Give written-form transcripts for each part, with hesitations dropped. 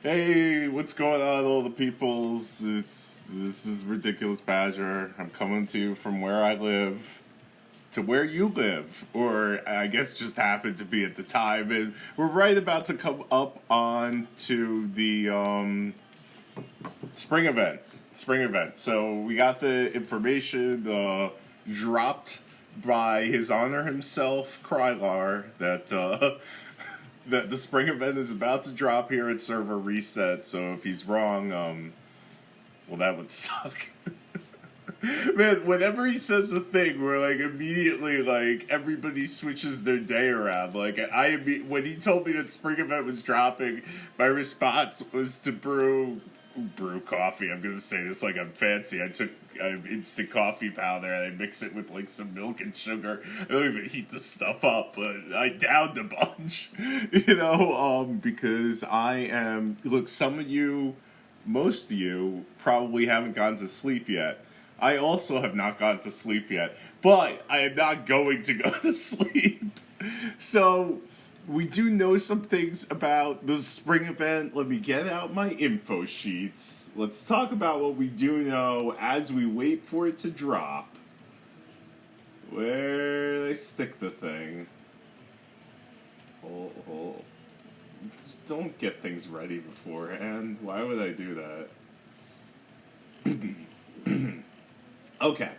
Hey, what's going on, all the peoples? This is Ridiculous Badger. I'm coming to you from where I live to where you live, or I guess just happened to be at the time, and we're right about to come up on to the spring event. Spring event. So we got the information dropped by His Honor himself, Krylar, that that the spring event is about to drop here at Server Reset. So if he's wrong, well, that would suck. Man, whenever he says a thing where like immediately like everybody switches their day around, like when he told me that spring event was dropping, my response was to brew coffee. I'm gonna say this like I'm fancy. I have instant coffee powder and I mix it with like some milk and sugar. I don't even heat the stuff up, but I downed a bunch, because I am. Look, some of you, most of you, probably haven't gone to sleep yet. I also have not gone to sleep yet, but I am not going to go to sleep. So we do know some things about the spring event. Let me get out my info sheets. Let's talk about what we do know as we wait for it to drop. Where did I stick the thing? Oh. Don't get things ready beforehand. Why would I do that? Okay.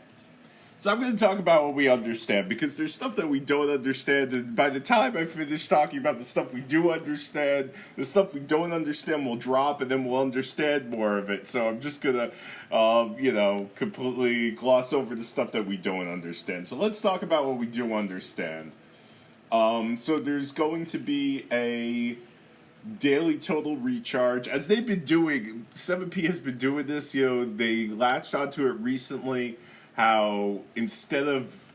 So I'm going to talk about what we understand because there's stuff that we don't understand, and by the time I finish talking about the stuff we do understand, the stuff we don't understand will drop, and then we'll understand more of it. So I'm just gonna, completely gloss over the stuff that we don't understand. So let's talk about what we do understand. So there's going to be a daily total recharge as they've been doing. 7P has been doing this. They latched onto it recently, how instead of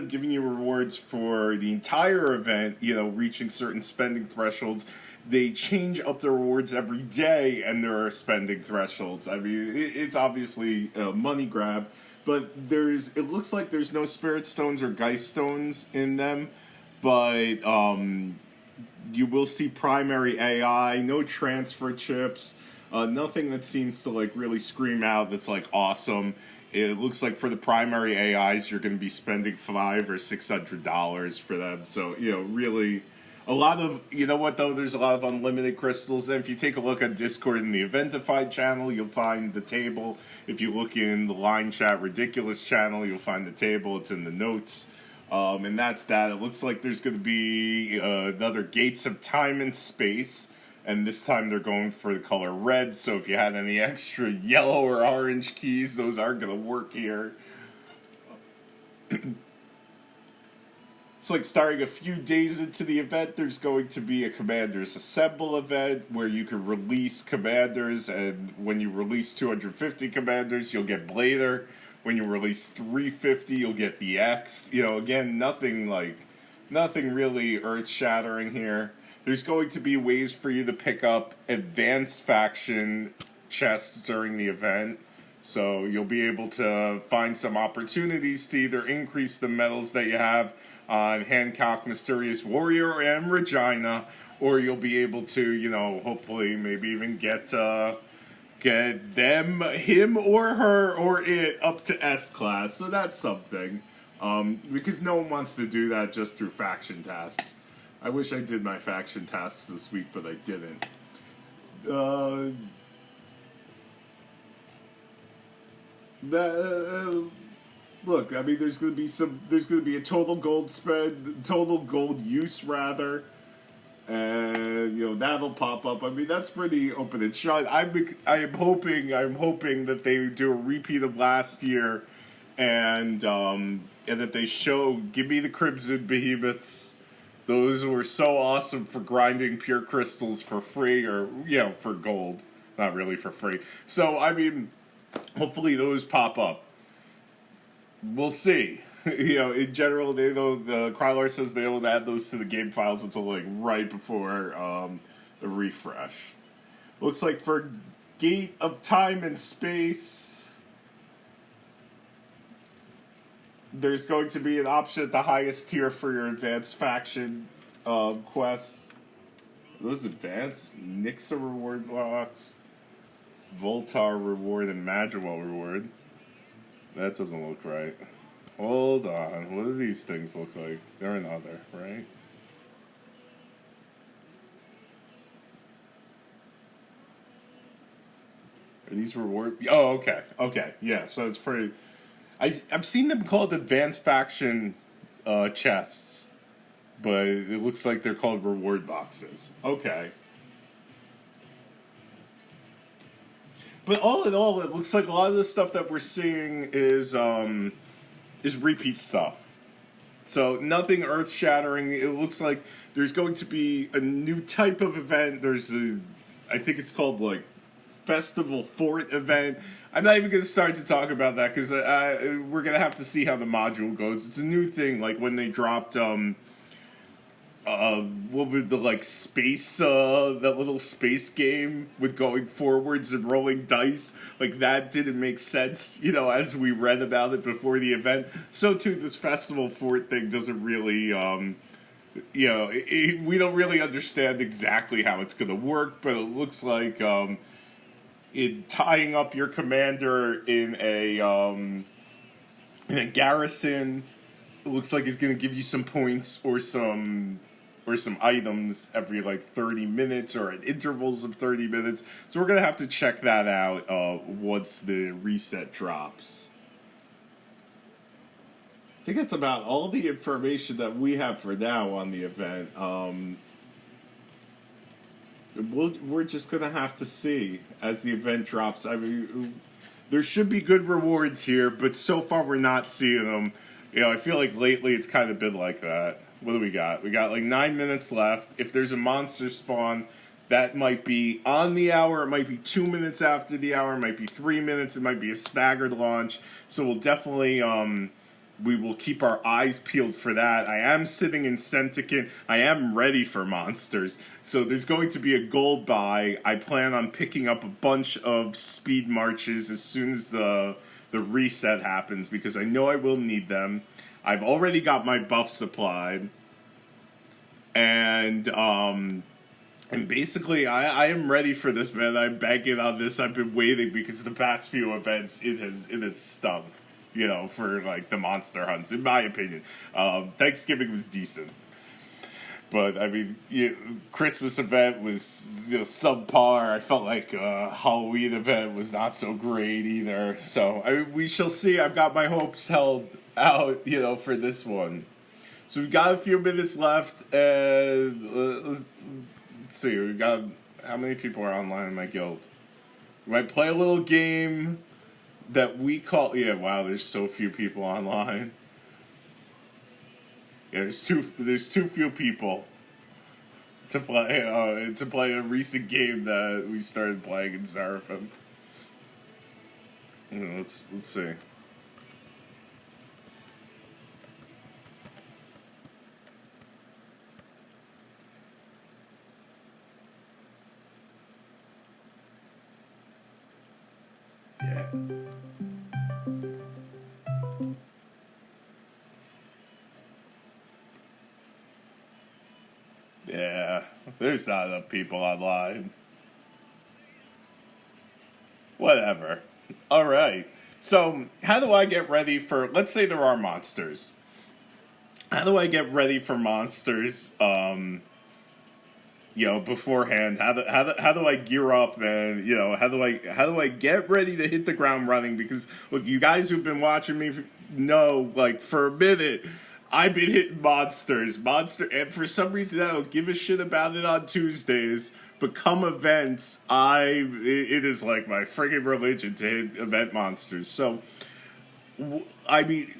giving you rewards for the entire event, reaching certain spending thresholds, they change up the rewards every day, and there are spending thresholds. I mean, it's obviously a money grab, but it looks like there's no spirit stones or geist stones in them, but you will see primary AI, no transfer chips, nothing that seems to like really scream out that's like awesome. It looks like for the primary AIs, you're going to be spending $500 or $600 for them. So really, a lot of what though. There's a lot of unlimited crystals. And if you take a look at Discord in the Eventified channel, you'll find the table. If you look in the Line Chat Ridiculous channel, you'll find the table. It's in the notes. And that's that. It looks like there's going to be another Gates of Time and Space, and this time they're going for the color red, so if you had any extra yellow or orange keys, those aren't going to work here. It's like starting a few days into the event, there's going to be a Commanders Assemble event where you can release commanders, and when you release 250 commanders, you'll get Blader. When you release 350, you'll get the X. Again, nothing really earth-shattering here. There's going to be ways for you to pick up advanced faction chests during the event. So you'll be able to find some opportunities to either increase the medals that you have on Hancock, Mysterious Warrior, and Regina, or you'll be able to, hopefully maybe even get them, him or her or it up to S class. So that's something. Because no one wants to do that just through faction tasks. I wish I did my faction tasks this week, but I didn't. Look, I mean, there's going to be a total gold spend, total gold use rather, and that'll pop up. I mean, that's pretty open and shut. I'm hoping that they do a repeat of last year, and that they give me the Crimson Behemoths. Those were so awesome for grinding pure crystals for free, or for gold, not really for free. So I mean, hopefully those pop up. We'll see. In general, the Krylar says they don't add those to the game files until like right before the refresh. Looks like for Gate of Time and Space, there's going to be an option at the highest tier for your advanced faction quests. those advanced Nixa reward blocks, Voltar reward, and Madrigal reward. That doesn't look right. Hold on. What do these things look like? They're another, right? Are these reward? Oh, okay. Okay. Yeah, so it's pretty. I've seen them called advanced faction chests, but it looks like they're called reward boxes. Okay. But all in all, it looks like a lot of the stuff that we're seeing is repeat stuff. So nothing earth shattering. It looks like there's going to be a new type of event. I think it's called like Festival Fort event. I'm not even going to start to talk about that because we're going to have to see how the module goes. It's a new thing, like when they dropped what would the like space that little space game with going forwards and rolling dice, like that didn't make sense, as we read about it before the event. So too this Festival Fort thing doesn't really we don't really understand exactly how it's going to work, but it looks like tying up your commander in a garrison, it looks like it's going to give you some points or some items every like 30 minutes or at intervals of 30 minutes. So we're going to have to check that out once the reset drops. I think that's about all the information that we have for now on the event. We're just going to have to see as the event drops. I mean, there should be good rewards here, but so far we're not seeing them. I feel like lately it's kind of been like that. What do we got? We got like 9 minutes left. If there's a monster spawn, that might be on the hour. It might be 2 minutes after the hour. It might be 3 minutes. It might be a staggered launch. So we'll definitely we will keep our eyes peeled for that. I am sitting in Sentikin. I am ready for monsters. So there's going to be a gold buy. I plan on picking up a bunch of speed marches as soon as the reset happens because I know I will need them. I've already got my buff supplied. And basically I am ready for this, man. I'm banking on this. I've been waiting because the past few events it has stung. For like the monster hunts, in my opinion. Thanksgiving was decent. But I mean, Christmas event was subpar. I felt like Halloween event was not so great either. So we shall see. I've got my hopes held out, for this one. So we've got a few minutes left, and let's see. We got how many people are online in my guild? We might play a little game that we call wow. There's so few people online. Yeah, there's too few people to play a recent game that we started playing in Seraphim. Let's see. Yeah. Yeah, there's not enough people online. Whatever. Alright. So, how do I get ready for... Let's say there are monsters. How do I get ready for monsters, beforehand? How do I gear up and, how do I get ready to hit the ground running? Because, look, you guys who've been watching me know, like, for a minute... I've been hitting monsters, and for some reason I don't give a shit about it on Tuesdays. But come events, it is like my friggin' religion to hit event monsters. So, I mean,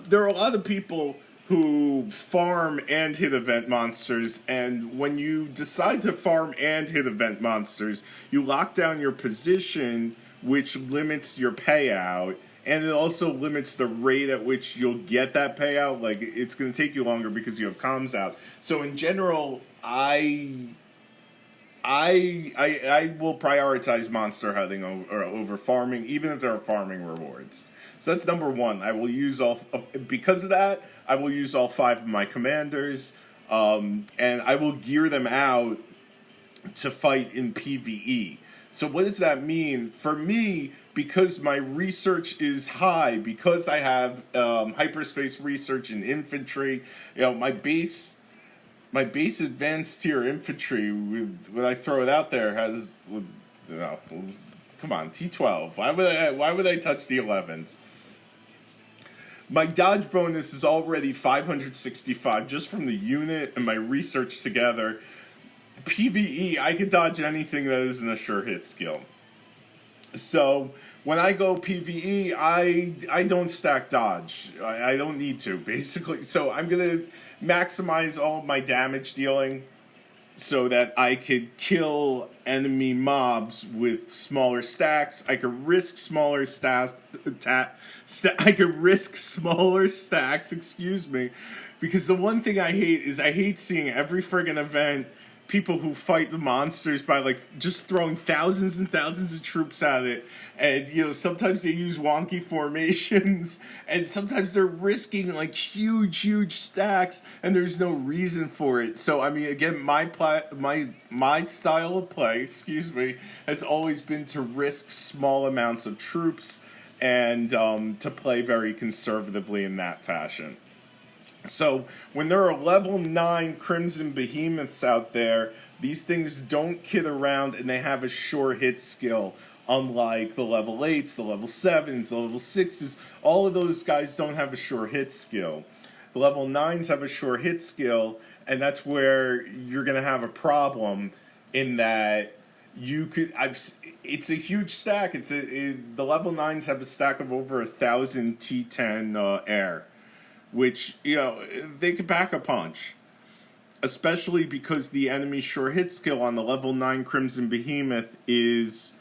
there are a lot of people who farm and hit event monsters, and when you decide to farm and hit event monsters, you lock down your position, which limits your payout. And it also limits the rate at which you'll get that payout. Like, it's going to take you longer because you have comms out. So, in general, I will prioritize monster hunting over farming, even if there are farming rewards. So that's number one. I will use because of that, I will use all 5 of my commanders, and I will gear them out to fight in PvE. So what does that mean for me? Because my research is high, because I have hyperspace research in infantry, my base advanced tier infantry, when I throw it out there, has, come on, T12. Why would I touch D11s? My dodge bonus is already 565 just from the unit and my research together. PvE, I can dodge anything that isn't a sure hit skill. So when I go PvE, I don't stack dodge. I don't need to, basically. So I'm going to maximize all my damage dealing so that I could kill enemy mobs with smaller stacks. I could risk smaller stacks. I could risk smaller stacks. Excuse me, because the one thing I hate is I hate seeing every friggin' event people who fight the monsters by like just throwing thousands and thousands of troops at it, and sometimes they use wonky formations, and sometimes they're risking like huge stacks and there's no reason for it. So I mean, again, my style of play, excuse me, has always been to risk small amounts of troops and to play very conservatively in that fashion. So when there are level 9 Crimson Behemoths out there, these things don't kid around and they have a sure hit skill. Unlike the level 8s, the level 7s, the level 6s, all of those guys don't have a sure hit skill. The level 9s have a sure hit skill, and that's where you're going to have a problem in that it's a huge stack. The level 9s have a stack of over 1,000 T10 air, which, they could pack a punch. Especially because the enemy sure hit skill on the level 9 Crimson Behemoth is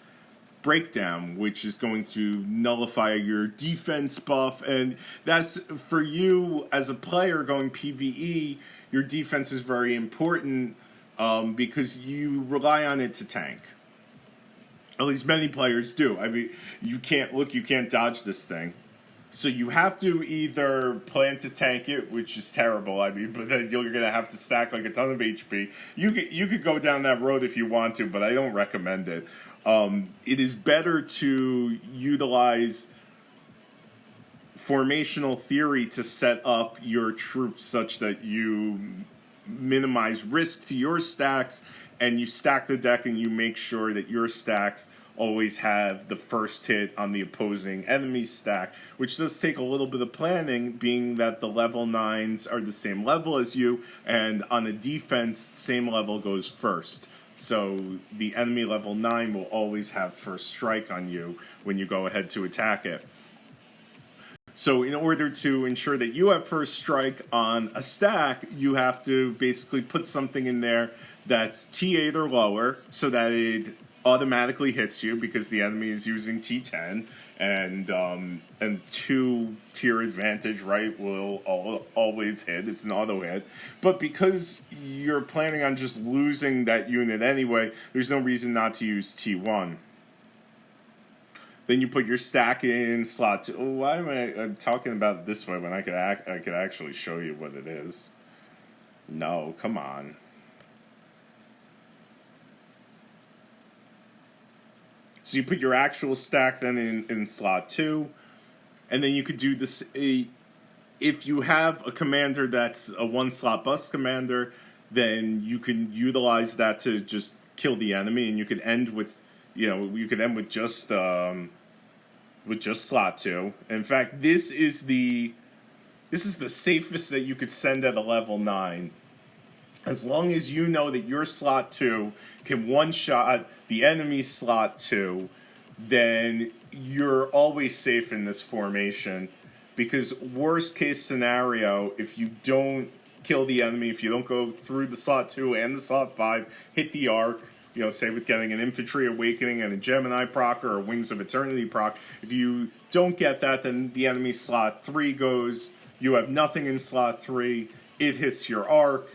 Breakdown, which is going to nullify your defense buff. And that's, for you as a player going PvE, your defense is very important because you rely on it to tank. At least many players do. I mean, you can't dodge this thing. So you have to either plan to tank it, which is terrible. I mean, but then you're gonna have to stack like a ton of HP. You could go down that road if you want to, but I don't recommend it. It is better to utilize formational theory to set up your troops such that you minimize risk to your stacks, and you stack the deck and you make sure that your stacks always have the first hit on the opposing enemy's stack, which does take a little bit of planning, being that the level 9s are the same level as you, and on a defense, same level goes first. So the enemy level 9 will always have first strike on you when you go ahead to attack it. So in order to ensure that you have first strike on a stack, you have to basically put something in there that's T8 or lower so that it automatically hits you because the enemy is using T10, and 2 tier advantage, right, will always hit. It's an auto hit. But because you're planning on just losing that unit anyway, there's no reason not to use T1. Then you put your stack in slot 2. Oh, why am I'm talking about it this way when I could actually show you what it is? No, come on. So you put your actual stack then in slot 2, and then you could do this. If you have a commander that's a 1-slot bust commander, then you can utilize that to just kill the enemy, and you could end with, just slot 2. In fact, this is the safest that you could send at a level 9. As long as you know that your slot 2 can one-shot the enemy's slot 2, then you're always safe in this formation. Because worst case scenario, if you don't kill the enemy, if you don't go through the slot 2 and the slot 5, hit the arc, say with getting an Infantry Awakening and a Gemini proc or a Wings of Eternity proc, if you don't get that, then the enemy's slot 3 goes, you have nothing in slot 3, it hits your arc,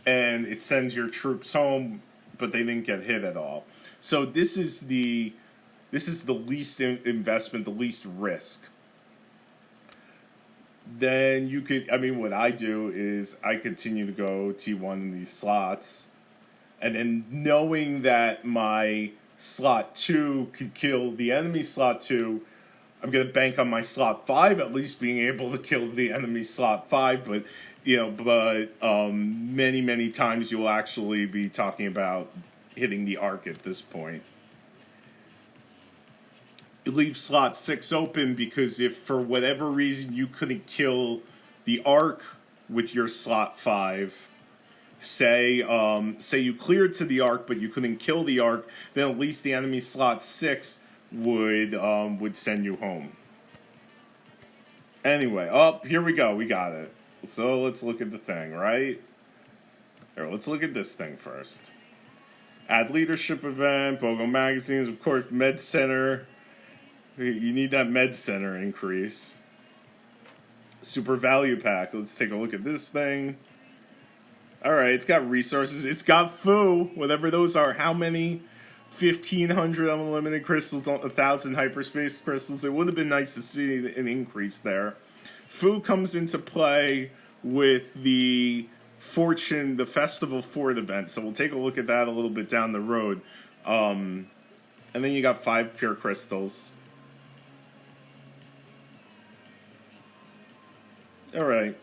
and it sends your troops home, but they didn't get hit at all. So this is the least investment, the least risk. Then you could, what I do is I continue to go T1 in these slots, And then knowing that my slot 2 could kill the enemy slot 2, I'm going to bank on my slot 5 at least being able to kill the enemy slot 5. But, many, many times you'll actually be talking about hitting the arc at this point. You leave slot 6 open because if for whatever reason you couldn't kill the arc with your slot 5, say you cleared to the arc but you couldn't kill the arc, then at least the enemy slot 6 would send you home. Anyway, here we go, we got it. So let's look at the thing, right? Here, let's look at this thing first. Add leadership event, BOGO magazines, of course, med center. You need that med center increase. Super value pack. Let's take a look at this thing. Alright, it's got resources. It's got Fu, whatever those are. How many? 1,500 unlimited crystals, 1,000 hyperspace crystals. It would have been nice to see an increase there. Fu comes into play with the Festival Fort event. So we'll take a look at that a little bit down the road. And then you got 5 pure crystals. Alright.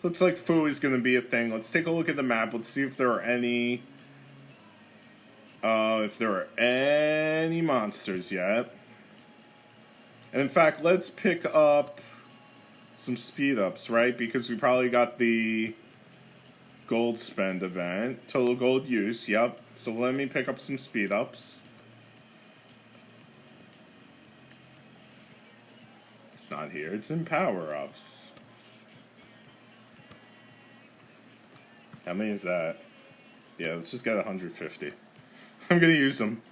Looks like Fu is going to be a thing. Let's take a look at the map. Let's see if there are any... monsters yet. And in fact, let's pick up some speed-ups, right? Because we probably got the gold spend event. Total gold use, yep. So let me pick up some speed-ups. It's not here. It's in power-ups. How many is that? Yeah, let's just get 150. I'm gonna use them.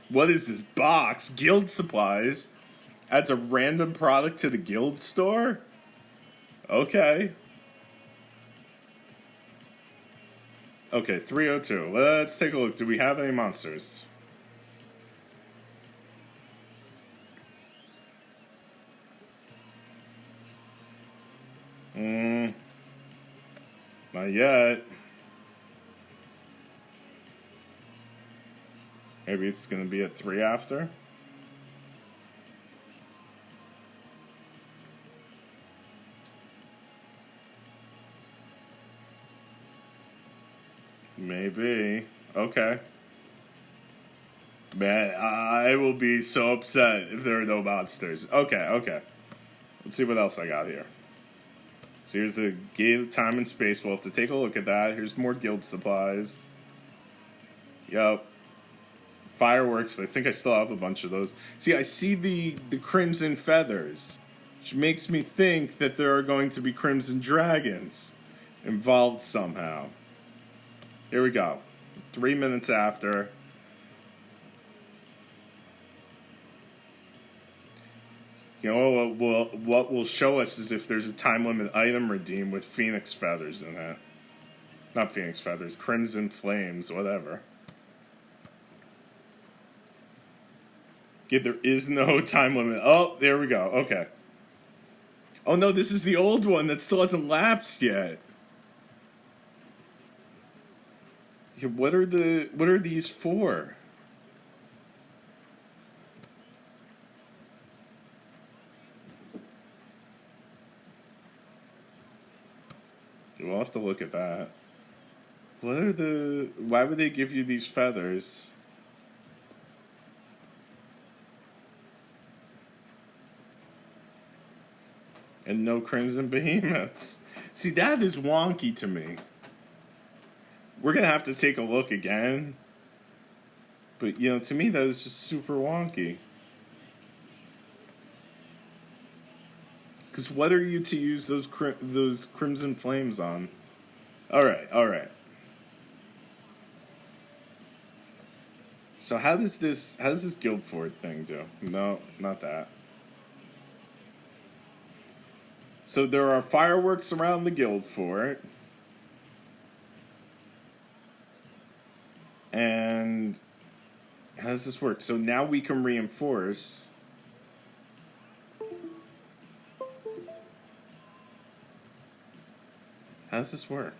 What is this box? Guild supplies. Adds a random product to the guild store? Okay. Okay, 302. Let's take a look. Do we have any monsters? Not yet. Maybe it's going to be at 3 after. Maybe. Okay. Man, I will be so upset if there are no monsters. Okay. Let's see what else I got here. So here's a Gate of Time and Space. We'll have to take a look at that. Here's more guild supplies. Yup. Fireworks. I think I still have a bunch of those. See, I see the Crimson Feathers, which makes me think that there are going to be Crimson Dragons involved somehow. Here we go. 3 minutes after. You know, what will show us is if there's a time limit item redeem with Phoenix Feathers in it. Not Phoenix Feathers, Crimson Flames, whatever. Yeah, there is no time limit. Oh, there we go. Okay. Oh no, this is the old one that still hasn't lapsed yet. Yeah, what are these for? We'll have to look at that. Why would they give you these feathers? And no Crimson Behemoths. See, that is wonky to me. We're gonna have to take a look again. But, you know, to me that is just super wonky. Because what are you to use those Crimson Flames on? Alright. So how does this Guild Fort thing do? No, not that. So there are fireworks around the Guild Fort. And how does this work? So now we can reinforce. How does this work?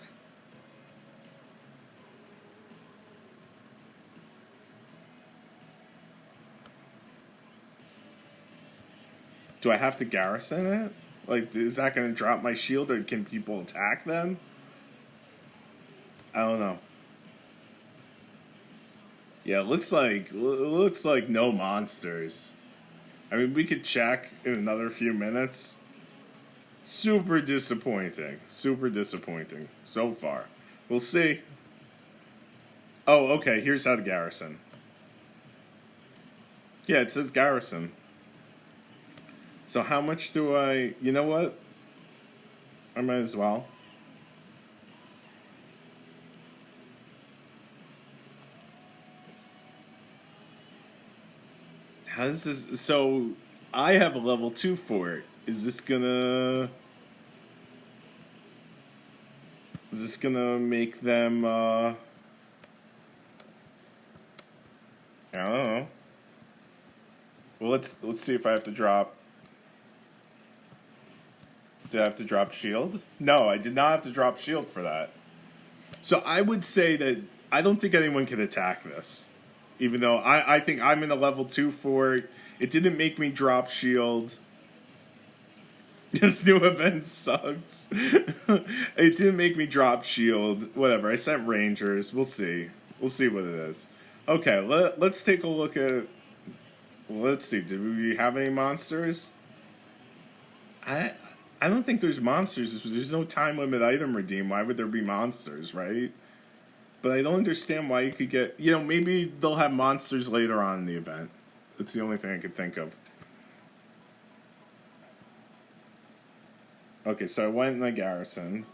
Do I have to garrison it? Like, is that going to drop my shield, or can people attack then? I don't know. Yeah, it looks like no monsters. I mean, we could check in another few minutes. Super disappointing. Super disappointing so far. We'll see. Oh, okay. Here's how to garrison. Yeah, it says garrison. So how much do I... You know what? I might as well. How does this... So, I have a level 2 for it. Is this gonna... Is this gonna make them, I don't know. Well, let's see if I have to drop... Did I have to drop shield? No, I did not have to drop shield for that. So I would say that I don't think anyone can attack this. Even though I think I'm in a level 2 for it. It didn't make me drop shield. This new event sucks. It didn't make me drop shield. Whatever, I sent rangers. We'll see. We'll see what it is. Okay, let's take a look at... Let's see, did we have any monsters? I don't think there's monsters. There's no time limit item redeem. Why would there be monsters, right? But I don't understand why you could get... You know, maybe they'll have monsters later on in the event. That's the only thing I could think of. Okay, so I went and I garrisoned.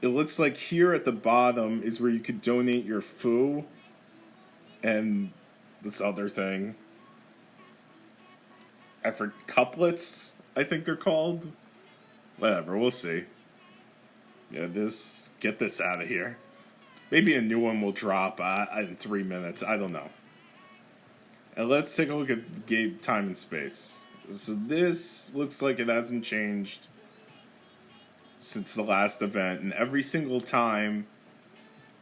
It looks like here at the bottom is where you could donate your foo. And this other thing. I forgot, couplets, I think they're called. Whatever, we'll see. Yeah, get this out of here. Maybe a new one will drop in 3 minutes. I don't know. And let's take a look at game, time, and space. So this looks like it hasn't changed since the last event. And every single time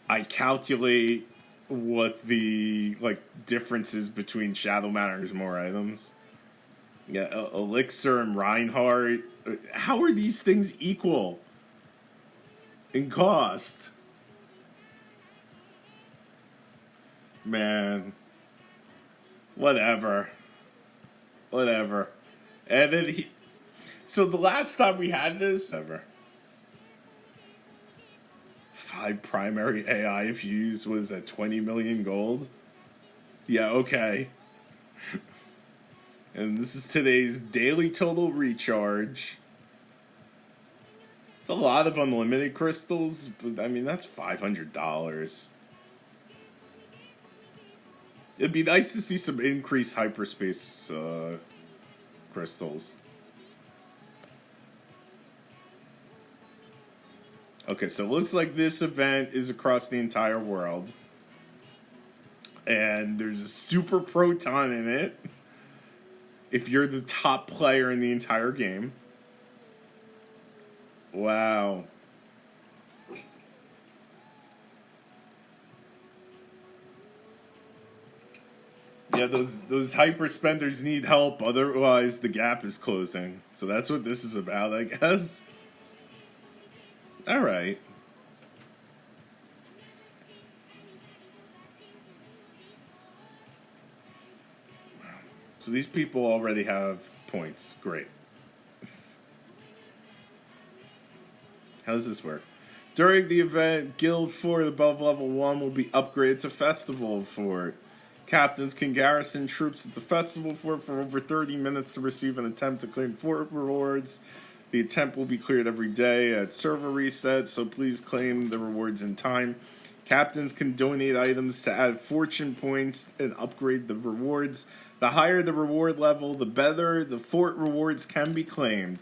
I calculate what the differences between Shadow Matters More items. Yeah, Elixir and Reinhardt. How are these things equal in cost? Man. Whatever. And then so the last time we had this... Ever. 5 primary AI if you use, what is that, 20 million gold? Yeah, okay. And this is today's daily total recharge. It's a lot of unlimited crystals, but I mean, that's $500. It'd be nice to see some increased hyperspace crystals. Okay, so it looks like this event is across the entire world. And there's a super proton in it. If you're the top player in the entire game. Wow. Yeah, those hyper spenders need help, otherwise the gap is closing. So that's what this is about, I guess. Alright. So these people already have points. Great. How does this work? During the event, Guild Fort above level 1 will be upgraded to Festival Fort. Captains can garrison troops at the Festival Fort for over 30 minutes to receive an attempt to claim fort rewards. The attempt will be cleared every day at server reset, so please claim the rewards in time. Captains can donate items to add fortune points and upgrade the rewards. The higher the reward level, the better the fort rewards can be claimed.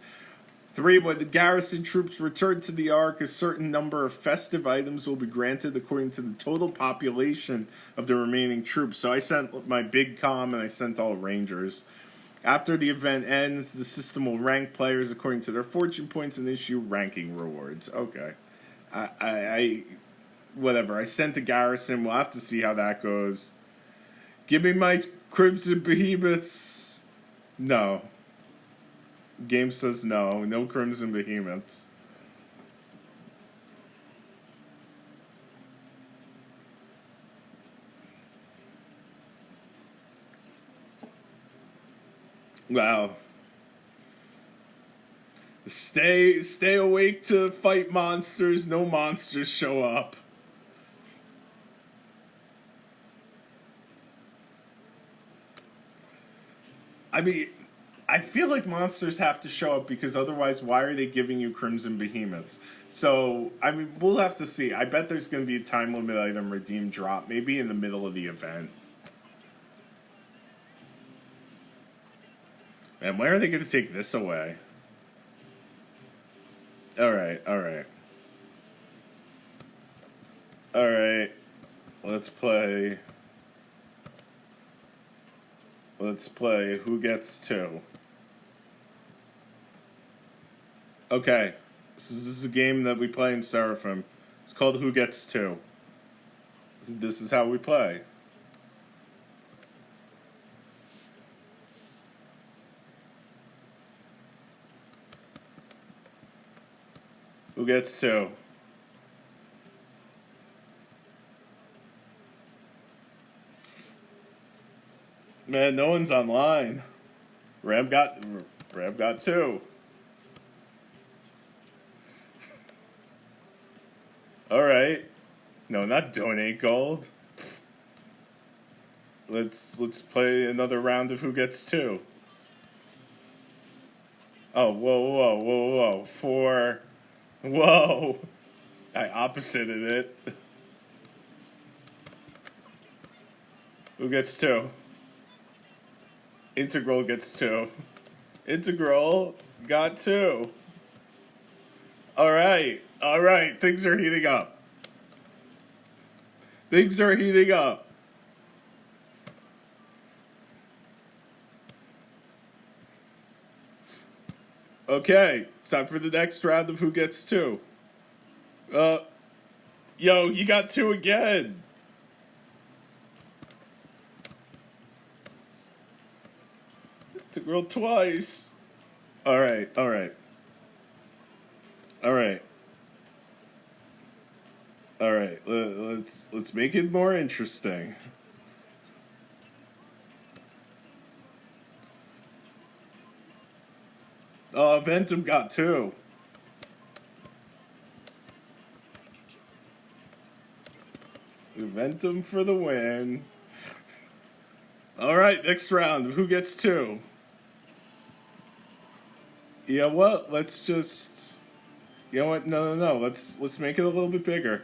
3. When the garrison troops return to the Ark, a certain number of festive items will be granted according to the total population of the remaining troops. So I sent my big comm and I sent all rangers. After the event ends, the system will rank players according to their fortune points and issue ranking rewards. Okay. Whatever. I sent a garrison. We'll have to see how that goes. Give me my Crimson Behemoths. No. Game says no. No Crimson Behemoths. Wow. Stay awake to fight monsters. No monsters show up. I mean, I feel like monsters have to show up because otherwise, why are they giving you Crimson Behemoths? So, I mean, we'll have to see. I bet there's going to be a time limit item redeem drop, maybe in the middle of the event. And where are they going to take this away? Alright, alright. Alright. Let's play. Let's play Who Gets Two. Okay. This is a game that we play in Seraphim. It's called Who Gets Two. This is how we play. Who gets two? Man, no one's online. Ram got two. All right. No, not donate gold. Let's play another round of Who Gets Two. Oh, whoa. Four. Whoa. I opposited it. Who gets two? Integral gets two. Integral got two. All right. Things are heating up. Things are heating up. Okay, time for the next round of Who Gets Two. Yo, you got two again. To girl twice. All right. Let's make it more interesting. Ventum got two. Ventum for the win. All right, next round. Who gets two? Yeah, what? Let's just. You know what? No. Let's make it a little bit bigger.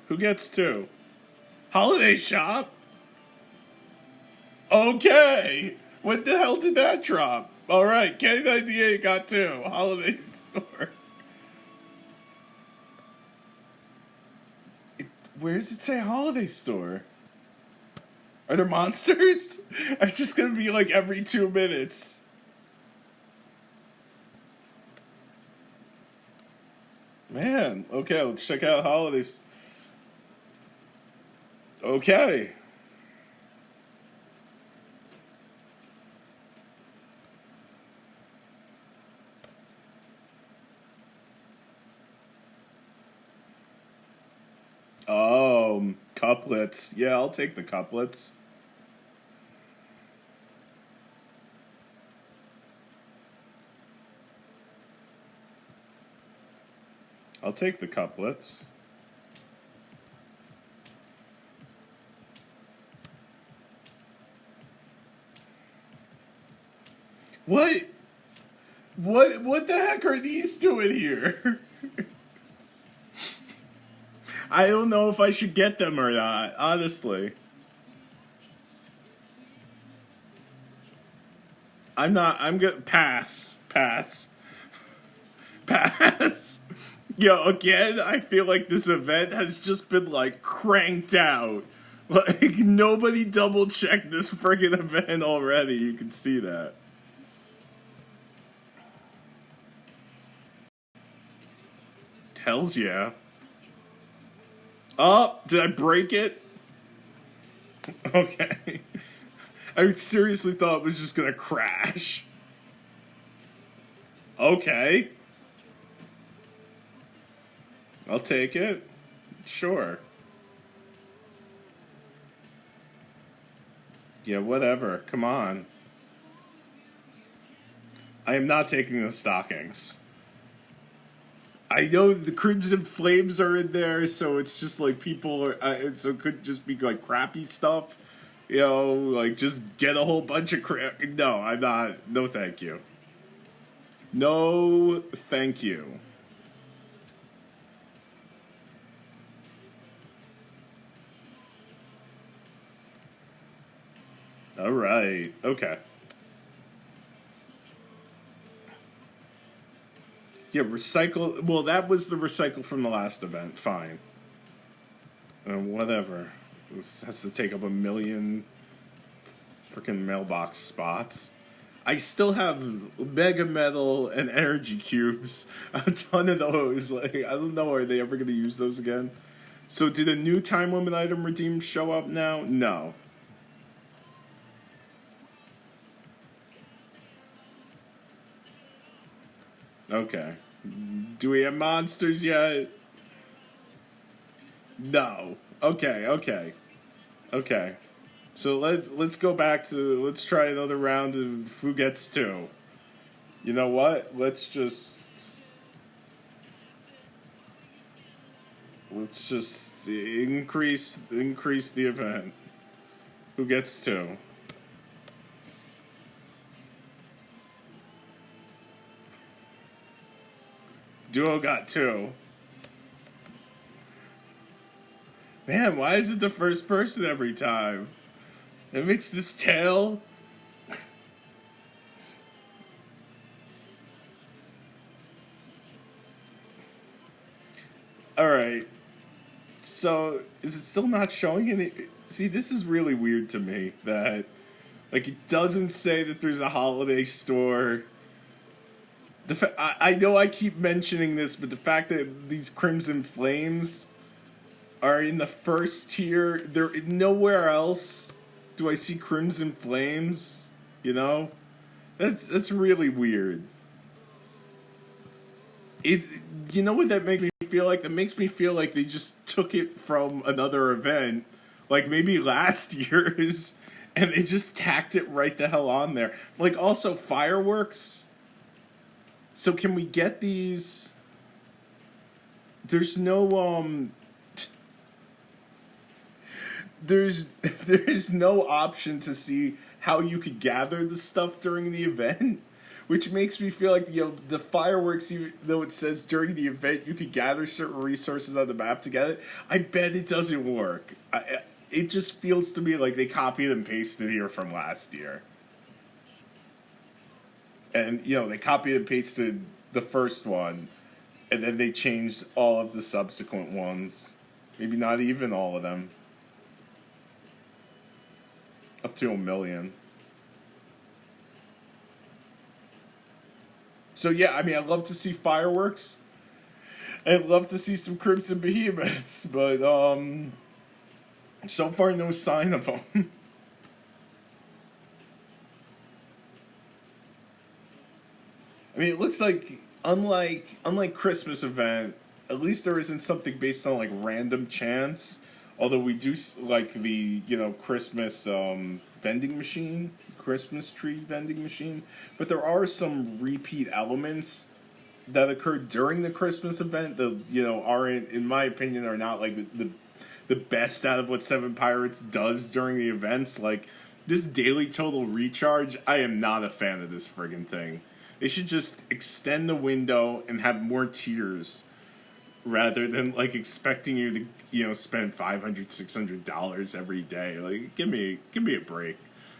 Who gets two? Holiday Shop? Okay. What the hell did that drop? Alright, K98 got two. Holiday Store. Where does it say Holiday Store? Are there monsters? I'm just gonna be like every 2 minutes. Man, okay, let's check out Holidays. Okay. Couplets. Yeah, I'll take the couplets. I'll take the couplets. What? What the heck are these doing here? I don't know if I should get them or not, honestly. I'm gonna pass. Pass. Yo, again, I feel like this event has just been, like, cranked out. Like, nobody double checked this friggin' event already. You can see that. Hells yeah. Oh, did I break it? Okay. I seriously thought it was just gonna crash. Okay. I'll take it. Sure. Yeah, whatever. Come on. I am not taking the stockings. I know the Crimson Flames are in there, so it's just like people are. So it could just be like crappy stuff. You know, like just get a whole bunch of crap. No, I'm not. No, thank you. No, thank you. All right. Okay. Yeah, recycle. Well, that was the recycle from the last event. Fine. Whatever. This has to take up a million freaking mailbox spots. I still have Mega Metal and Energy Cubes. A ton of those. Like, I don't know, are they ever going to use those again? So, did a new time limit item redeem show up now? No. Okay. Do we have monsters yet? No. Okay, okay. Okay. So let's go back to let's try another round of who gets two. You know what? Let's just increase the event. Who gets two? Duo got two. Man, why is it the first person every time? It makes this tail. All right. So is it still not showing any? See, this is really weird to me. That like it doesn't say that there's a holiday store. I know I keep mentioning this, but the fact that these Crimson Flames are in the first tier, they're nowhere else. Do I see Crimson Flames? You know, that's really weird. It, you know what that makes me feel like? That makes me feel like they just took it from another event, like maybe last year's, and they just tacked it right the hell on there. Like also fireworks. So can we get these? There's no there's there's no option to see how you could gather the stuff during the event, which makes me feel like the fireworks. Even though it says during the event you could gather certain resources on the map to get it, I bet it doesn't work. It just feels to me like they copied and pasted here from last year, and they copied and pasted the first one, and then they changed all of the subsequent ones. Maybe not even all of them. Up to 1 million. So yeah, I mean, I'd love to see fireworks. I'd love to see some Crimson Behemoths, but so far no sign of them. I mean, it looks like unlike Christmas event, at least there isn't something based on like random chance. Although we do like the Christmas vending machine, Christmas tree vending machine, but there are some repeat elements that occurred during the Christmas event that aren't, in my opinion, are not like the best out of what Seven Pirates does during the events. Like this daily total recharge, I am not a fan of this friggin' thing. They should just extend the window and have more tiers rather than like expecting you to spend $500-$600 every day. Like give me a break.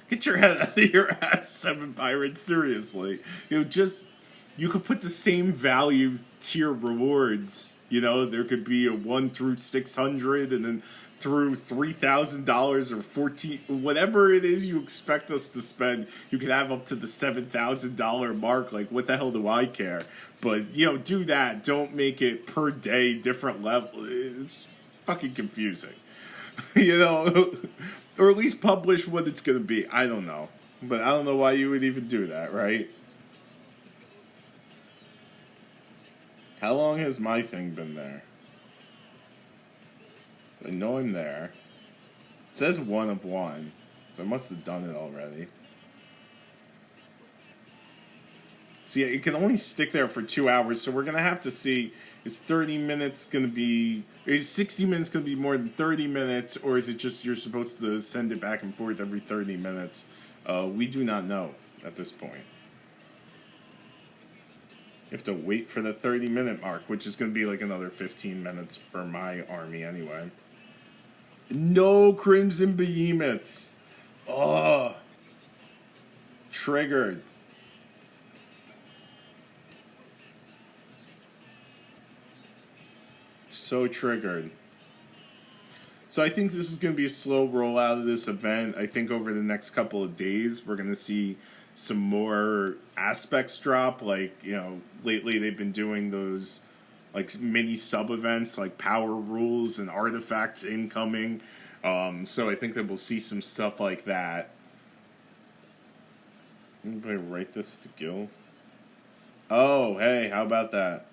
Get your head out of your ass, Seven Pirates. Seriously, you could put the same value tier rewards. There could be a 1 through 600, and then through $3,000 or 14, whatever it is you expect us to spend, you could have up to the $7,000 mark. Like, what the hell do I care? But do that. Don't make it per day different level. It's fucking confusing. You know, or at least publish what it's going to be. I don't know. But I don't know why you would even do that, right? How long has my thing been there? I know I'm there. It says 1 of 1, so I must have done it already. See, it can only stick there for 2 hours, so we're gonna have to see, is 30 minutes gonna be, is 60 minutes gonna be more than 30 minutes, or is it just you're supposed to send it back and forth every 30 minutes? We do not know at this point. You have to wait for the 30-minute mark, which is gonna be like another 15 minutes for my army anyway. No Crimson Behemoths! Oh! Triggered. So triggered. So I think this is going to be a slow rollout of this event. I think over the next couple of days, we're going to see some more aspects drop. Like, you know, lately they've been doing those like mini sub events like power rules and artifacts incoming. So I think that we'll see some stuff like that. Anybody write this to Guild? Oh, hey, how about that?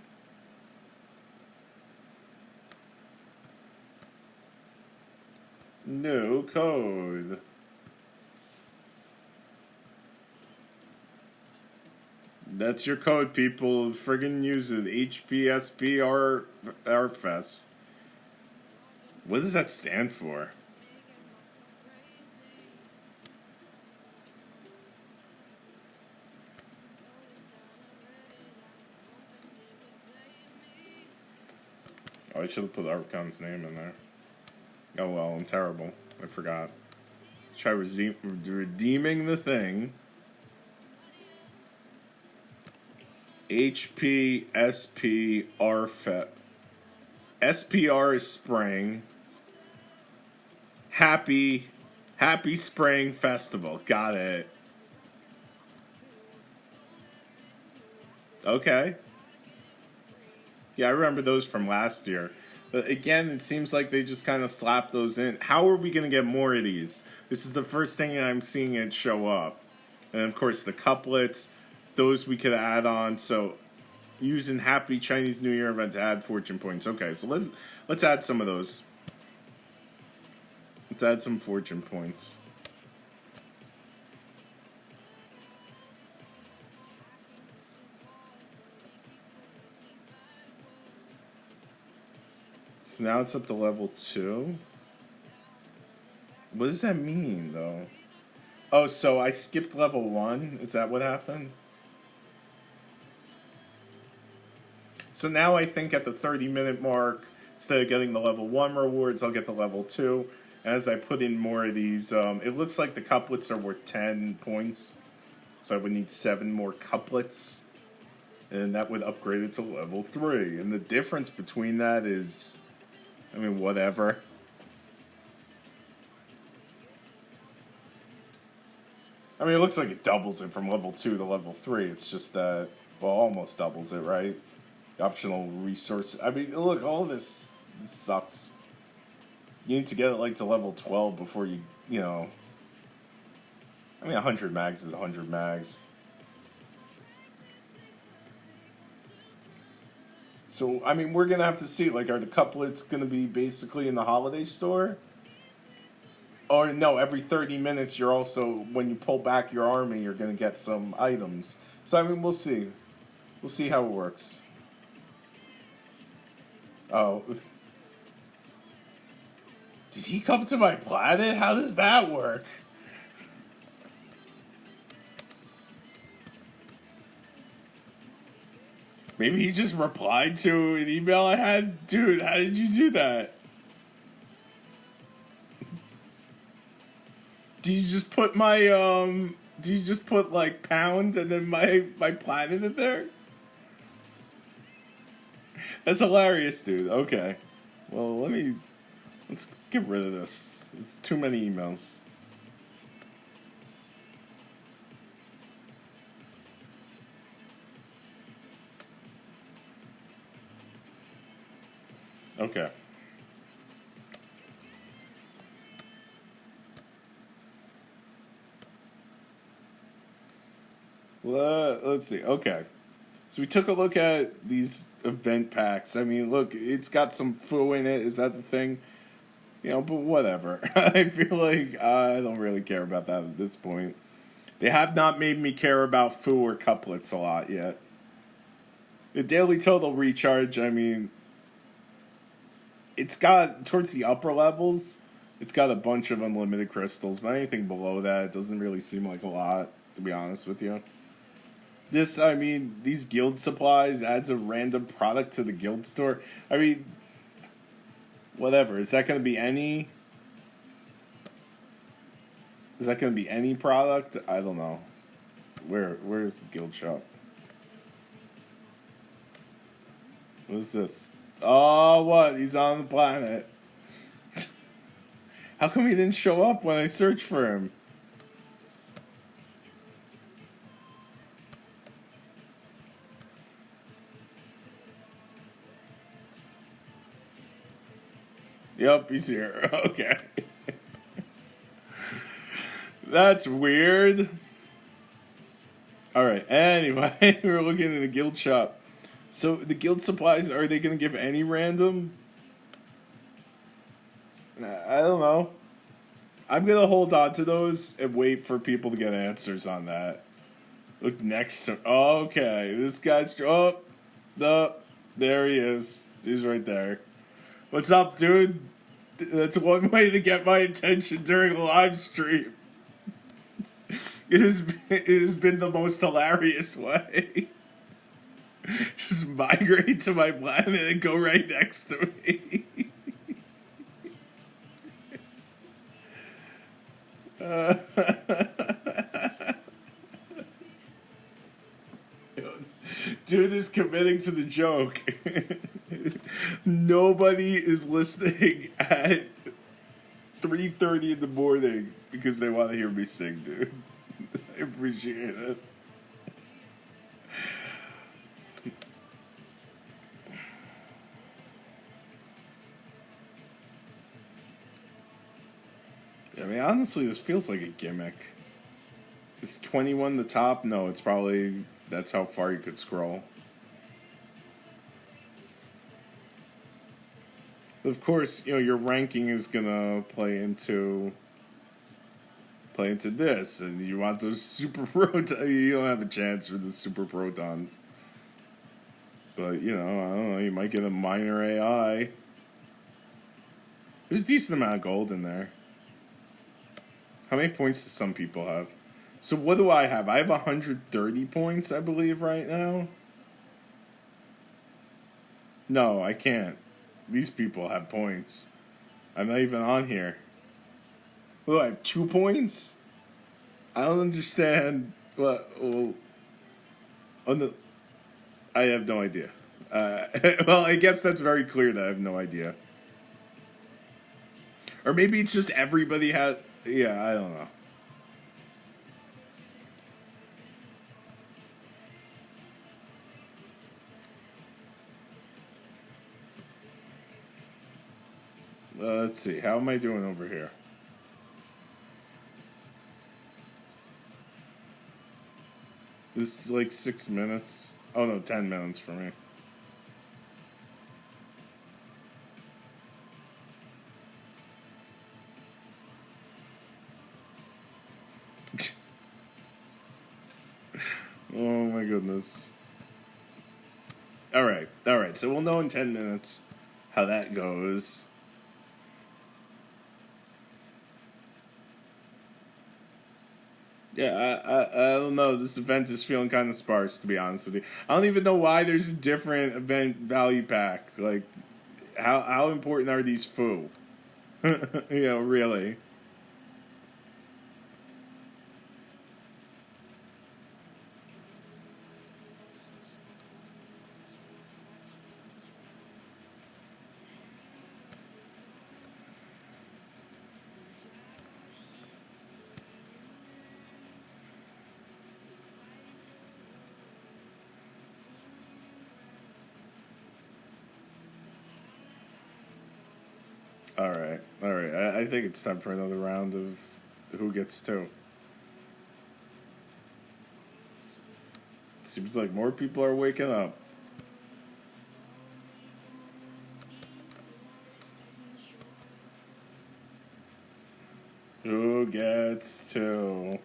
No code. That's your code, people. Friggin' use it. HPSPR RFS. What does that stand for? Oh, I should have put Archon's name in there. Oh well, I'm terrible. I forgot. Try redeeming the thing. HPSP RFET. SPR is spring. Happy Spring Festival. Got it. Okay. Yeah, I remember those from last year. But again, it seems like they just kind of slapped those in. How are we going to get more of these? This is the first thing I'm seeing it show up. And of course, the couplets, those we could add on. So, using Happy Chinese New Year event to add fortune points. Okay, so let's add some of those. Let's add some fortune points. So now it's up to level 2. What does that mean, though? Oh, so I skipped level 1? Is that what happened? So now I think at the 30-minute mark, instead of getting the level 1 rewards, I'll get the level 2. As I put in more of these, it looks like the couplets are worth 10 points. So I would need 7 more couplets. And that would upgrade it to level 3. And the difference between that is, I mean, whatever. I mean, it looks like it doubles it from level 2 to level 3. It's just that, well, almost doubles it, right? Optional resource. I mean, look, all this sucks. You need to get it, like, to level 12 before you know... I mean, 100 mags is 100 mags. So, I mean, we're going to have to see, like, are the couplets going to be basically in the holiday store? Or, no, every 30 minutes you're also, when you pull back your army, you're going to get some items. So, I mean, we'll see. We'll see how it works. Oh. Did he come to my planet? How does that work? Maybe he just replied to an email I had? Dude, how did you do that? Did you just put my, did you just put, like, pound and then my planet in there? That's hilarious, dude. Okay. Well, let's get rid of this. It's too many emails. Okay. Let's see. Okay. So we took a look at these event packs. I mean, look, it's got some foo in it. Is that the thing? You know, but whatever. I feel like I don't really care about that at this point. They have not made me care about foo or couplets a lot yet. The daily total recharge, I mean, it's got, towards the upper levels, it's got a bunch of unlimited crystals, but anything below that doesn't really seem like a lot, to be honest with you. This, I mean, these guild supplies adds a random product to the guild store. I mean, whatever. Is that going to be any? Is that going to be any product? I don't know. Where's the guild shop? What is this? Oh, what? He's on the planet. How come he didn't show up when I searched for him? Yep, he's here. Okay. That's weird. Alright, anyway, we're looking in the guild shop. So, the guild supplies, are they going to give any random? I don't know. I'm going to hold on to those and wait for people to get answers on that. Look next to... Oh, okay, this guy's... Oh, there he is. He's right there. What's up, dude? That's one way to get my attention during a live stream. It has been the most hilarious way. Just migrate to my planet and go right next to me. Dude is committing to the joke. Nobody is listening at 3:30 in the morning because they want to hear me sing, dude. I appreciate it. I mean, honestly, this feels like a gimmick. Is 21 the top? No, it's probably... That's how far you could scroll. Of course, you know, your ranking is gonna play into this, and you want those super protons. You don't have a chance for the super protons. But, you know, I don't know, you might get a minor AI. There's a decent amount of gold in there. How many points do some people have? So what do I have? I have 130 points, I believe, right now. No, I can't. These people have points. I'm not even on here. Oh, I have 2 points? I don't understand. What? Oh, no, I have no idea. Well, I guess that's very clear that I have no idea. Or maybe it's just everybody has... Yeah, I don't know. Let's see. How am I doing over here? This is like 6 minutes. Oh no, 10 minutes for me. Oh my goodness. Alright, so we'll know in 10 minutes how that goes. Yeah, I don't know. This event is feeling kind of sparse, to be honest with you. I don't even know why there's a different event value pack. Like, how important are these foo? You know, really. Alright. I think it's time for another round of who gets two. Seems like more people are waking up. Who gets to?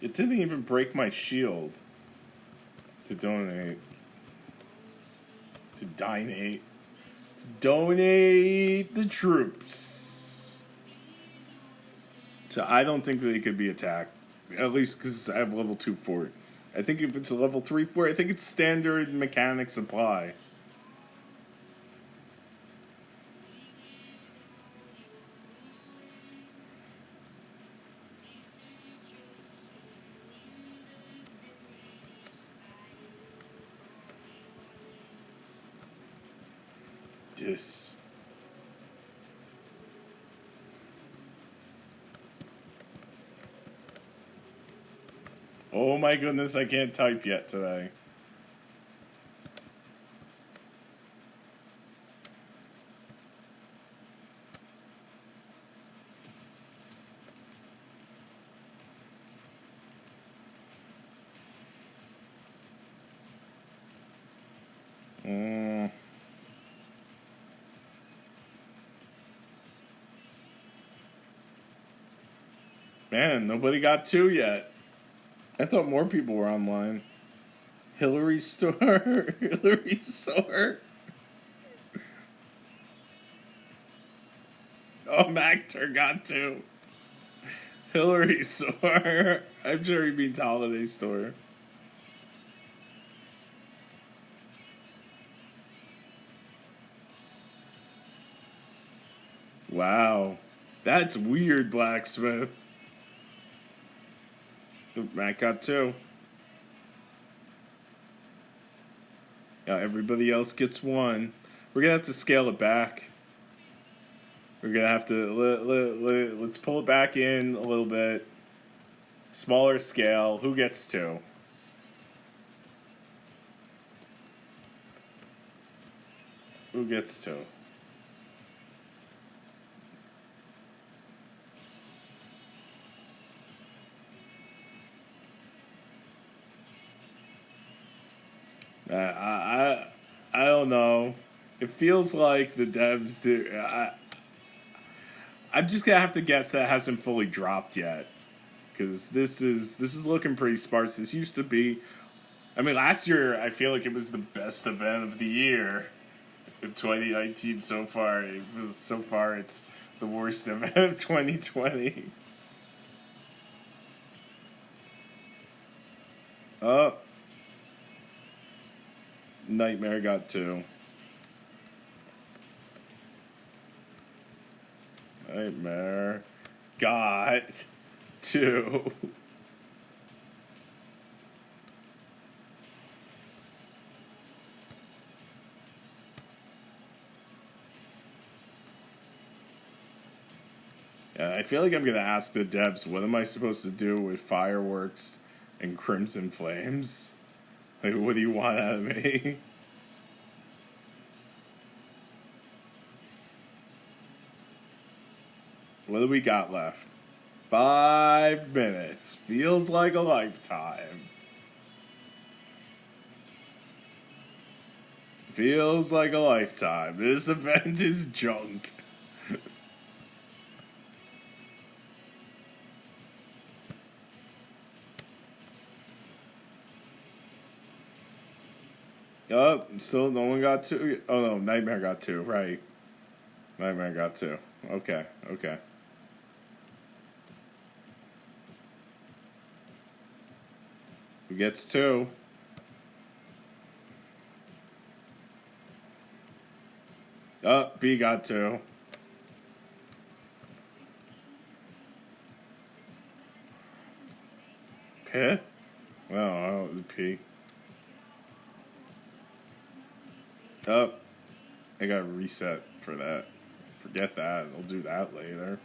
It didn't even break my shield to donate. To donate. To donate the troops. So I don't think they could be attacked. At least because I have level 2 fort. I think if it's a level 3 fort, I think it's standard mechanics apply. This. Oh my goodness, I can't type yet today. Man, nobody got 2 yet. I thought more people were online. Hillary store. Hillary store. Oh, Mactor got 2. Hillary store. I'm sure he means holiday store. Wow. That's weird, Blacksmith. Matt got 2. Yeah, everybody else gets 1. We're gonna have to scale it back. We're gonna have to let's pull it back in a little bit. Smaller scale. Who gets 2? Who gets 2? I don't know. It feels like the devs do. I'm just gonna have to guess that hasn't fully dropped yet, because this is looking pretty sparse. This used to be. I mean, last year I feel like it was the best event of the year. In 2019 so far, it's the worst event of 2020. Oh. Nightmare got 2. Nightmare got 2. Yeah, I feel like I'm gonna ask the devs, what am I supposed to do with fireworks and crimson flames? Like, what do you want out of me? What do we got left? 5 minutes. Feels like a lifetime. Feels like a lifetime. This event is junk. Oh, still no one got 2. Oh no, Nightmare got 2, right. Nightmare got 2. Okay. Who gets 2? Oh, B got 2. P? Oh, P. Oh, I got a reset for that. Forget that. I'll do that later.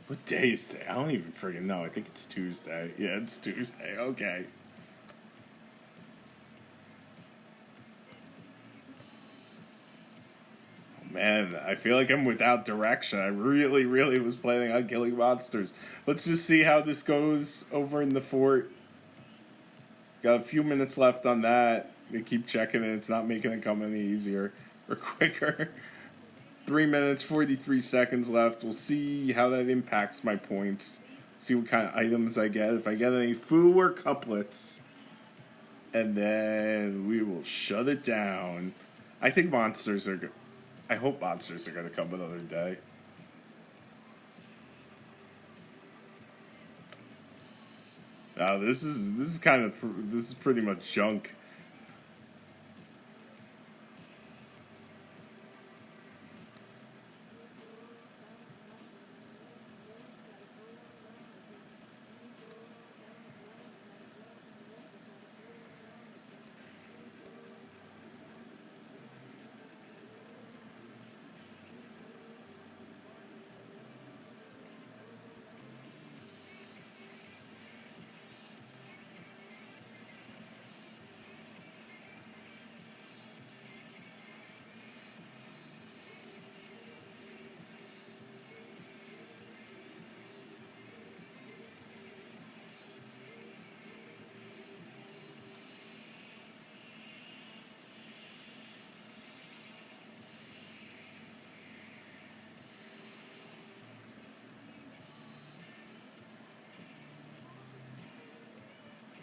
What day is today? I don't even freaking know. I think it's Tuesday. Yeah, it's Tuesday. Okay. Man, I feel like I'm without direction. I really, really was planning on killing monsters. Let's just see how this goes over in the fort. Got a few minutes left on that. They keep checking it. It's not making it come any easier or quicker. 3 minutes, 43 seconds left. We'll see how that impacts my points. See what kind of items I get. If I get any food or couplets. And then we will shut it down. I think monsters are good. I hope monsters are going to come another day. Now this is kind of this is pretty much junk.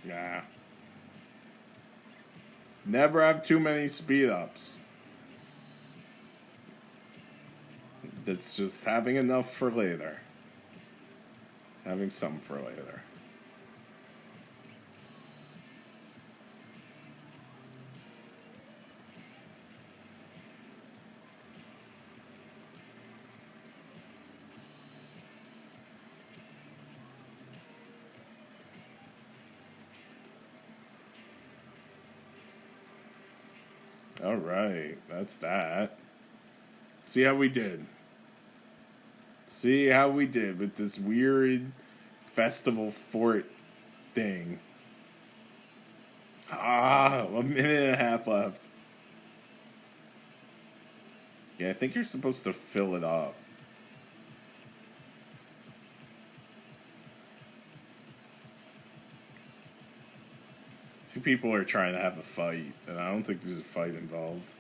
Nah. Never have too many speed ups. That's just having enough for later. Having some for later. All right, that's that. See how we did. See how we did with this weird festival fort thing. Ah, a minute and a half left. Yeah, I think you're supposed to fill it up. See, people are trying to have a fight, and I don't think there's a fight involved.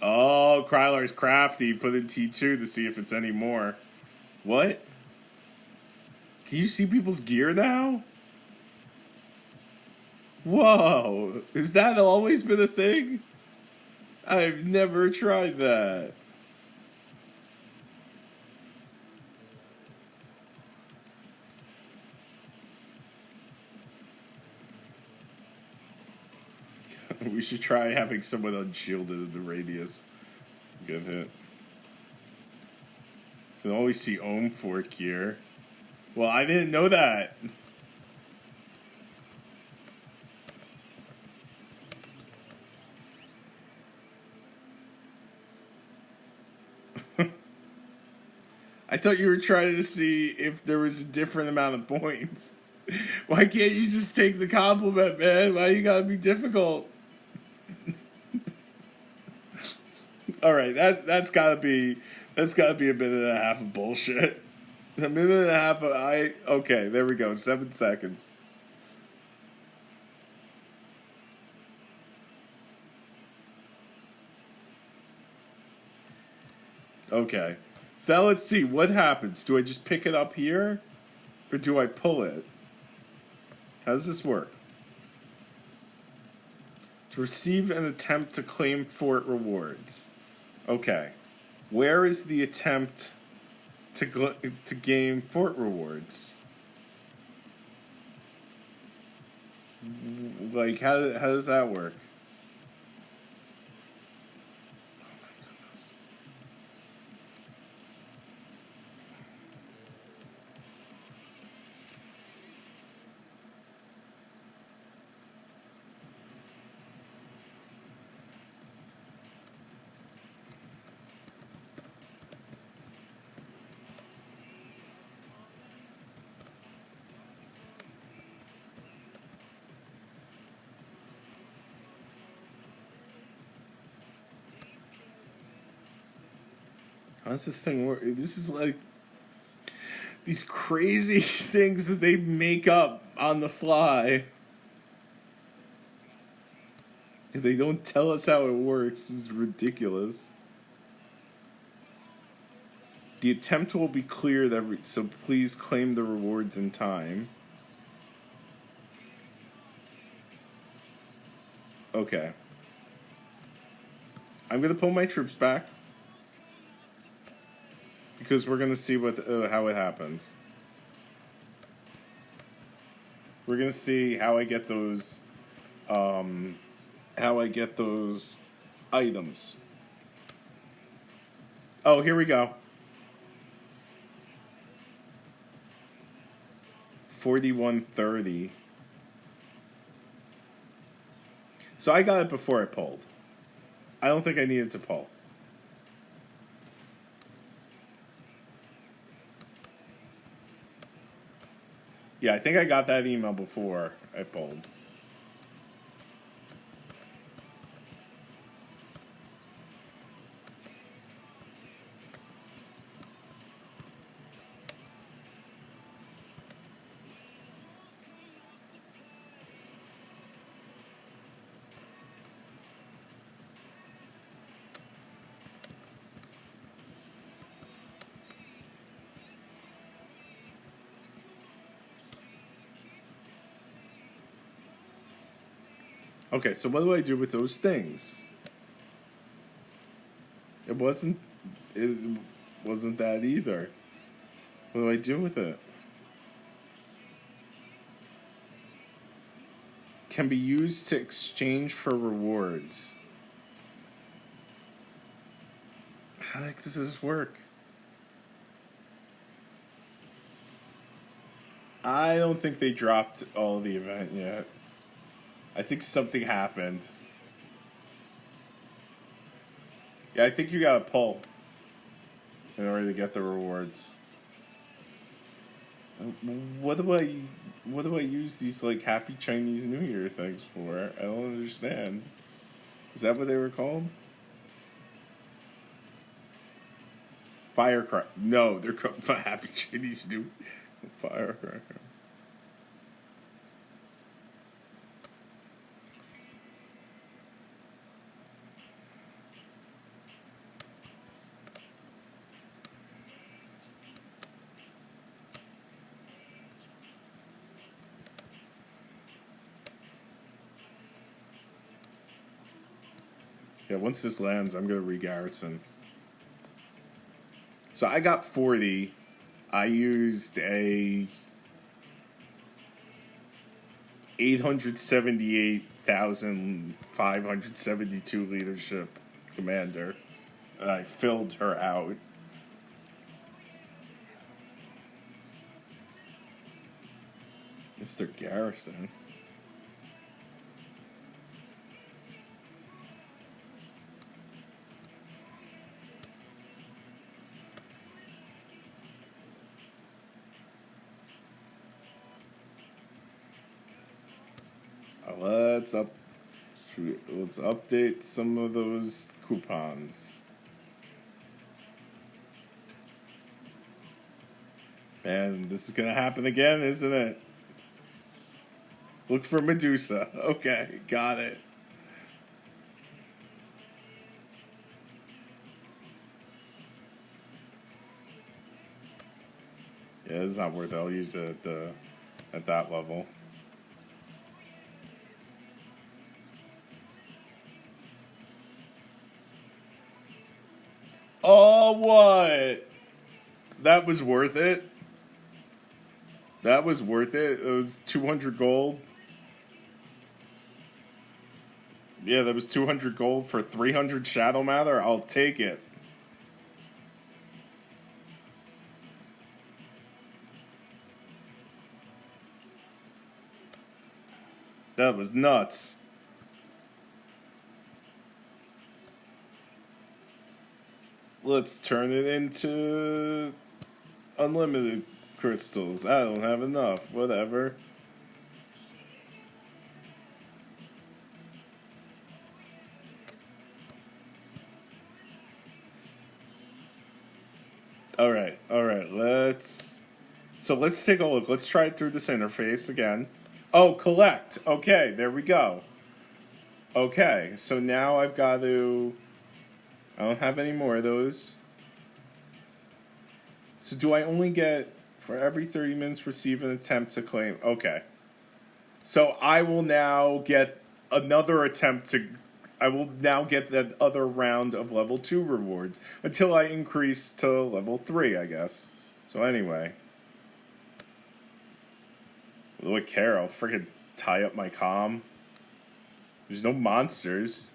Oh, Krylar's crafty. Put in T2 to see if it's any more. What? Can you see people's gear now? Whoa. Has that always been a thing? I've never tried that. We should try having someone unshielded in the radius. Good hit. You can always see Ohm Fork here. Well, I didn't know that. I thought you were trying to see if there was a different amount of points. Why can't you just take the compliment, man? Why you gotta be difficult? All right, that's gotta be a minute and a half of bullshit. A minute and a half of okay, there we go. 7 seconds. Okay. So now let's see what happens. Do I just pick it up here? Or do I pull it? How does this work? To receive an attempt to claim fort rewards. Okay. Where is the attempt to gain fort rewards? Like, how does that work? does this thing work? This is like these crazy things that they make up on the fly. They don't tell us how it works. It's ridiculous. The attempt will be cleared so please claim the rewards in time. Okay. I'm gonna pull my troops back because we're gonna see how it happens. We're gonna see how I get those items. Oh, here we go. 4130. So I got it before I pulled. I don't think I needed to pull. Yeah, I think I got that email before I pulled. Okay, so what do I do with those things? It wasn't that either. What do I do with it? Can be used to exchange for rewards. How the heck does this work? I don't think they dropped all of the event yet. I think something happened. Yeah, I think you gotta pull in order to get the rewards. What do I use these like Happy Chinese New Year things for? I don't understand. Is that what they were called? Firecracker. No, they're called Happy Chinese New Firecracker. Yeah, once this lands, I'm gonna re-garrison. So I got 40. I used a 878,572 leadership commander. I filled her out. Mr. Garrison. Let's update some of those coupons. Man, this is gonna happen again, isn't it? Look for Medusa. Okay, got it. Yeah, it's not worth it. I'll use it at that level. Oh, what? That was worth it? That was worth it? It was 200 gold? Yeah, that was 200 gold for 300 Shadow Matter? I'll take it. That was nuts. Let's turn it into unlimited crystals. I don't have enough. Whatever. All right. Let's take a look. Let's try it through this interface again. Oh, collect. Okay, there we go. Okay, so now I've got to. I don't have any more of those. So do I only get for every 30 minutes receive an attempt to claim? Okay. So I will now get another attempt to. I will now get that other round of level 2 rewards until I increase to level 3, I guess. So anyway. What do I care? I'll freaking tie up my comm. There's no monsters.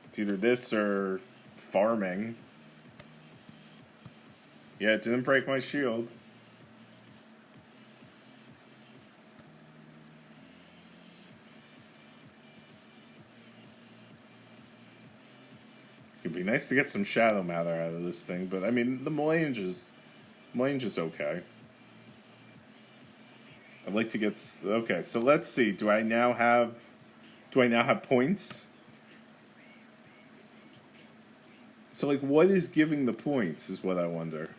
It's either this or farming. Yeah, it didn't break my shield. It'd be nice to get some Shadow Matter out of this thing, but I mean, the Melange is okay. I'd like to get... Okay, so let's see. Do I now have points? So, like, what is giving the points is what I wonder.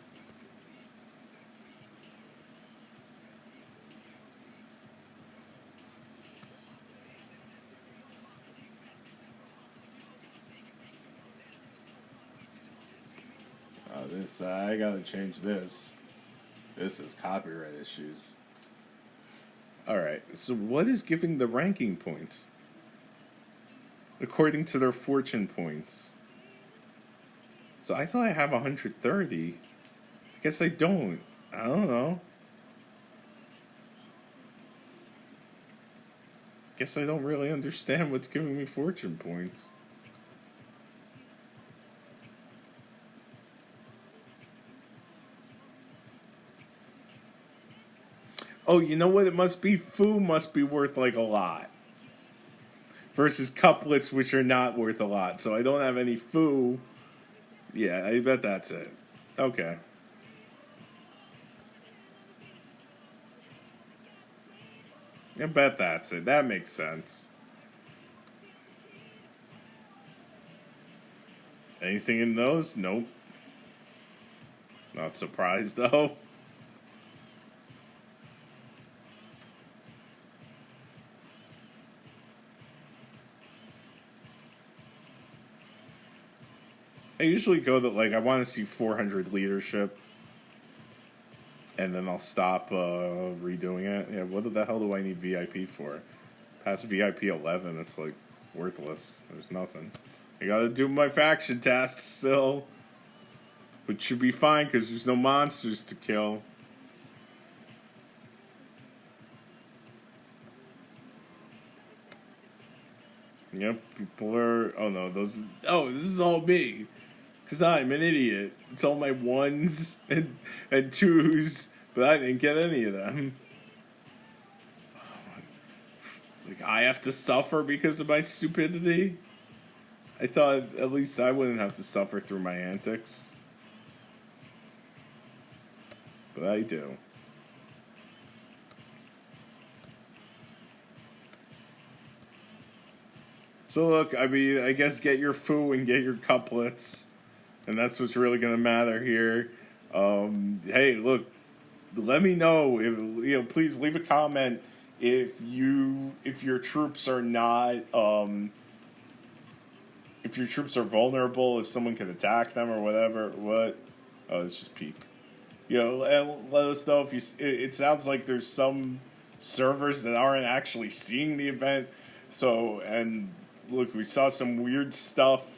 Oh, this... I gotta change this. This is copyright issues. Alright, so what is giving the ranking points? According to their fortune points. So I thought I have 130. I guess I don't. I don't know. Guess I don't really understand what's giving me fortune points. Oh, you know what it must be? Foo must be worth like a lot. Versus couplets, which are not worth a lot. So I don't have any foo. Yeah, I bet that's it. Okay. I bet that's it. That makes sense. Anything in those? Nope. Not surprised, though. I usually go that, like, I want to see 400 leadership. And then I'll stop redoing it. Yeah, what the hell do I need VIP for? Past VIP 11, it's, like, worthless. There's nothing. I gotta do my faction tasks still. Which should be fine, because there's no monsters to kill. Yep, people are... Oh, no, those... Oh, this is all me. Because I'm an idiot. It's all my 1s and 2s, but I didn't get any of them. Like, I have to suffer because of my stupidity? I thought at least I wouldn't have to suffer through my antics. But I do. So look, I mean, I guess get your foo and get your couplets. And that's what's really going to matter here. Hey, look, let me know if please leave a comment if your troops are not if your troops are vulnerable, if someone can attack them or whatever. What? Oh, it's just Peep. And let us know if you. It sounds like there's some servers that aren't actually seeing the event. So, and look, we saw some weird stuff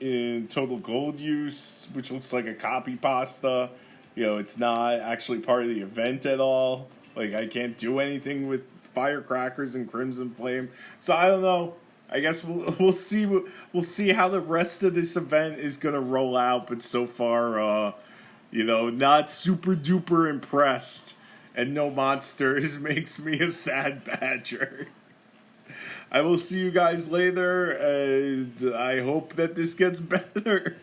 in total gold use, which looks like a copy pasta. It's not actually part of the event at all. Like, I can't do anything with firecrackers and Crimson Flame. So I don't know. I guess we'll see. We'll see how the rest of this event is gonna roll out. But so far, not super duper impressed. And no monsters makes me a sad badger. I will see you guys later, and I hope that this gets better.